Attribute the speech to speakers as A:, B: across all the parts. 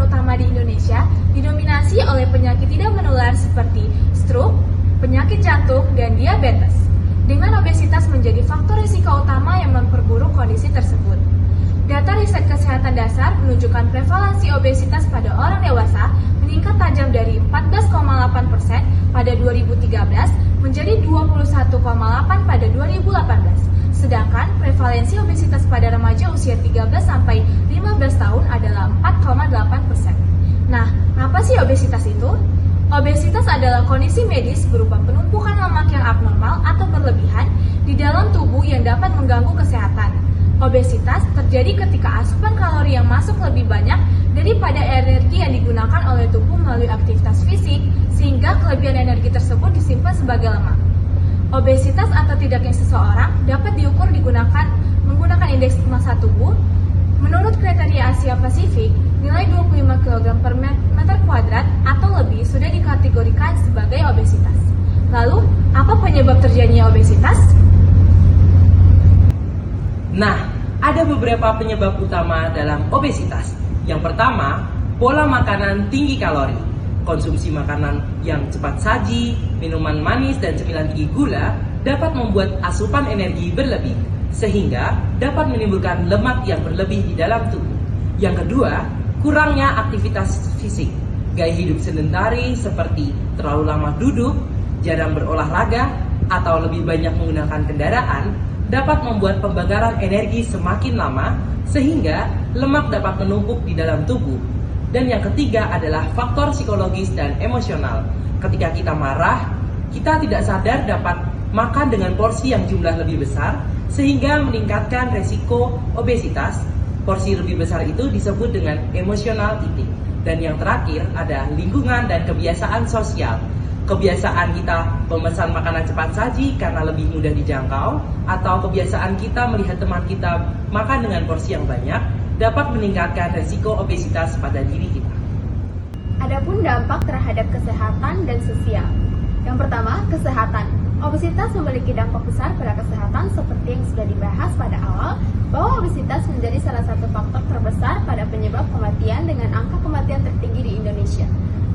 A: utama di Indonesia didominasi oleh penyakit tidak menular seperti stroke, penyakit jantung, dan diabetes. Dengan obesitas menjadi faktor risiko utama yang memperburuk kondisi tersebut. Data riset kesehatan dasar menunjukkan prevalensi obesitas pada orang dewasa meningkat tajam dari 14,8% pada 2013 menjadi 21,8% pada 2018. Sedangkan prevalensi obesitas pada remaja usia 13 sampai 15 tahun adalah 4,8%. Nah, apa sih obesitas itu? Obesitas adalah kondisi medis berupa penumpukan lemak yang abnormal atau berlebihan di dalam tubuh yang dapat mengganggu kesehatan. Obesitas terjadi ketika asupan kalori yang masuk lebih banyak daripada energi yang digunakan oleh tubuh melalui aktivitas fisik, sehingga kelebihan energi tersebut disimpan sebagai lemak. Obesitas atau tidaknya seseorang dapat diukur menggunakan indeks massa tubuh. Menurut kriteria Asia Pasifik, nilai 25 kg per meter kuadrat atau lebih sudah dikategorikan sebagai obesitas. Lalu, apa penyebab terjadinya obesitas?
B: Nah, ada beberapa penyebab utama dalam obesitas. Yang pertama, pola makanan tinggi kalori. Konsumsi makanan yang cepat saji, minuman manis, dan cemilan tinggi gula dapat membuat asupan energi berlebih, sehingga dapat menimbulkan lemak yang berlebih di dalam tubuh. Yang kedua, kurangnya aktivitas fisik. Gaya hidup sedentari seperti terlalu lama duduk, jarang berolahraga, atau lebih banyak menggunakan kendaraan dapat membuat pembakaran energi semakin lama, sehingga lemak dapat menumpuk di dalam tubuh. Dan yang ketiga adalah faktor psikologis dan emosional. Ketika kita marah, kita tidak sadar dapat makan dengan porsi yang jumlah lebih besar, sehingga meningkatkan resiko obesitas. Porsi lebih besar itu disebut dengan emotional eating. Dan yang terakhir ada lingkungan dan kebiasaan sosial. Kebiasaan kita memesan makanan cepat saji karena lebih mudah dijangkau, atau kebiasaan kita melihat teman kita makan dengan porsi yang banyak dapat meningkatkan resiko obesitas pada diri kita.
C: Adapun dampak terhadap kesehatan dan sosial. Yang pertama, kesehatan. Obesitas memiliki dampak besar pada kesehatan seperti yang sudah dibahas pada awal, bahwa obesitas menjadi salah satu faktor terbesar pada penyebab kematian dengan angka kematian tertinggi di Indonesia.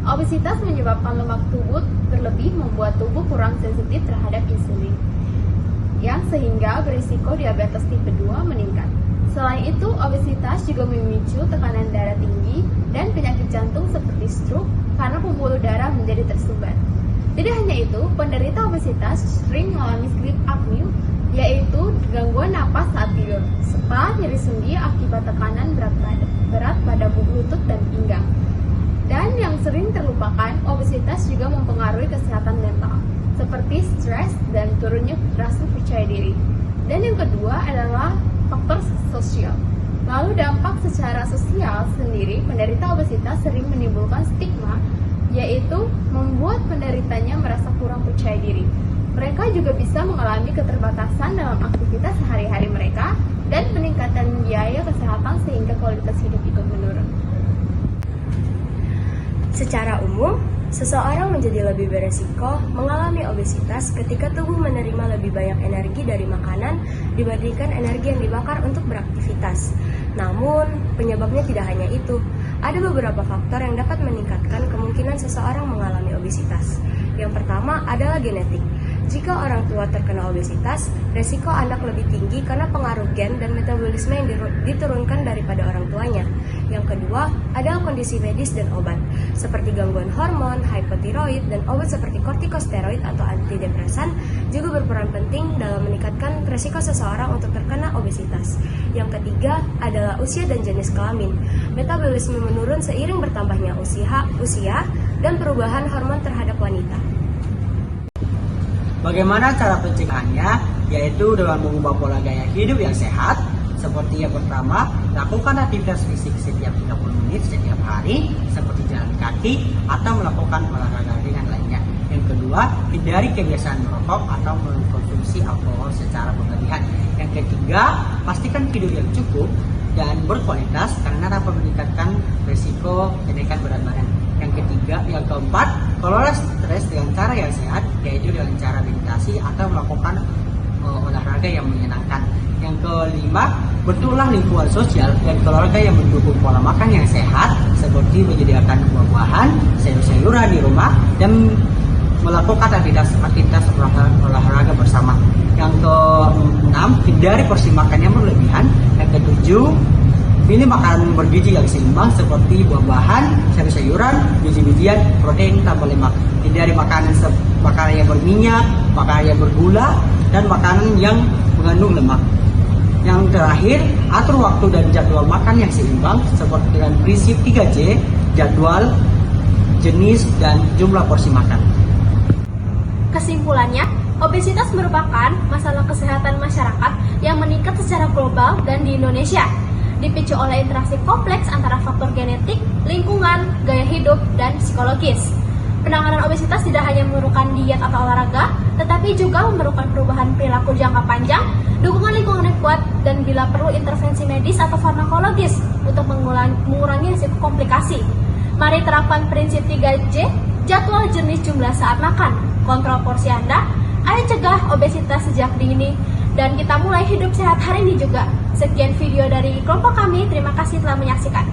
C: Obesitas menyebabkan lemak tubuh berlebih, membuat tubuh kurang sensitif terhadap insulin, yang sehingga berisiko diabetes tipe 2 meningkat. Selain itu, obesitas juga memicu tekanan darah tinggi dan penyakit jantung seperti stroke karena pembuluh darah menjadi tersumbat. Tidak hanya itu, penderita obesitas sering mengalami sleep apnea, yaitu gangguan napas saat tidur, serta nyeri sendi akibat tekanan berat pada lutut dan pinggang. Dan yang sering terlupakan, obesitas juga mempengaruhi kesehatan mental, seperti stres dan turunnya rasa percaya diri. Dan yang kedua adalah faktor sosial. Lalu dampak secara sosial sendiri, penderita obesitas sering menimbulkan stigma, yaitu membuat penderitanya merasa kurang percaya diri. Mereka juga bisa mengalami keterbatasan dalam aktivitas sehari-hari mereka dan peningkatan biaya kesehatan sehingga kualitas hidup ikut menurun.
D: Secara umum, seseorang menjadi lebih beresiko mengalami obesitas ketika tubuh menerima lebih banyak energi dari makanan dibandingkan energi yang dibakar untuk beraktivitas. Namun, penyebabnya tidak hanya itu. Ada beberapa faktor yang dapat meningkatkan kemungkinan seseorang mengalami obesitas. Yang pertama adalah genetik. Jika orang tua terkena obesitas, resiko anak lebih tinggi karena pengaruh gen dan metabolisme yang diturunkan daripada orang tuanya. Yang kedua adalah kondisi medis dan obat, seperti gangguan hormon, hipotiroid, dan obat seperti kortikosteroid atau antidepresan juga berperan penting dalam meningkatkan resiko seseorang untuk terkena obesitas. Yang ketiga adalah usia dan jenis kelamin. Metabolisme menurun seiring bertambahnya usia dan perubahan hormon terhadap wanita.
E: Bagaimana cara pencegahannya? Yaitu dengan mengubah pola gaya hidup yang sehat. Seperti yang pertama, lakukan aktivitas fisik setiap 30 menit setiap hari, seperti jalan kaki atau melakukan olahraga ringan lainnya. Yang kedua, hindari kebiasaan merokok atau mengkonsumsi alkohol secara berlebihan. Yang ketiga, pastikan tidur yang cukup dan berkualitas karena dapat meningkatkan risiko kenaikan berat badan. Yang keempat, kelola stres dengan cara yang sehat, yaitu dengan cara meditasi atau melakukan olahraga yang menyenangkan. Yang kelima, bentuklah lingkungan sosial dan keluarga yang mendukung pola makan yang sehat, seperti menyediakan buah-buahan, sayur-sayuran di rumah, dan melakukan aktivitas olahraga bersama. Yang keenam, hindari porsi makan yang berlebihan. Yang ketujuh, pilih makanan bergizi yang seimbang seperti buah-buahan, sayur-sayuran, biji-bijian, protein tanpa lemak. Hindari makanan yang berminyak, makanan yang bergula, dan makanan yang mengandung lemak. Yang terakhir, atur waktu dan jadwal makan yang seimbang seperti dengan prinsip 3J, jadwal, jenis, dan jumlah porsi makan.
F: Kesimpulannya, obesitas merupakan masalah kesehatan masyarakat yang meningkat secara global dan di Indonesia, dipicu oleh interaksi kompleks antara faktor genetik, lingkungan, gaya hidup, dan psikologis. Penanganan obesitas tidak hanya memerlukan diet atau olahraga, tetapi juga memerlukan perubahan perilaku jangka panjang, dukungan lingkungan yang kuat, dan bila perlu intervensi medis atau farmakologis untuk mengurangi risiko komplikasi. Mari terapkan prinsip 3J, jadwal, jenis, jumlah saat makan, kontrol porsi Anda. Ayo cegah obesitas sejak dini, dan kita mulai hidup sehat hari ini juga. Sekian video dari kelompok kami, terima kasih telah menyaksikan.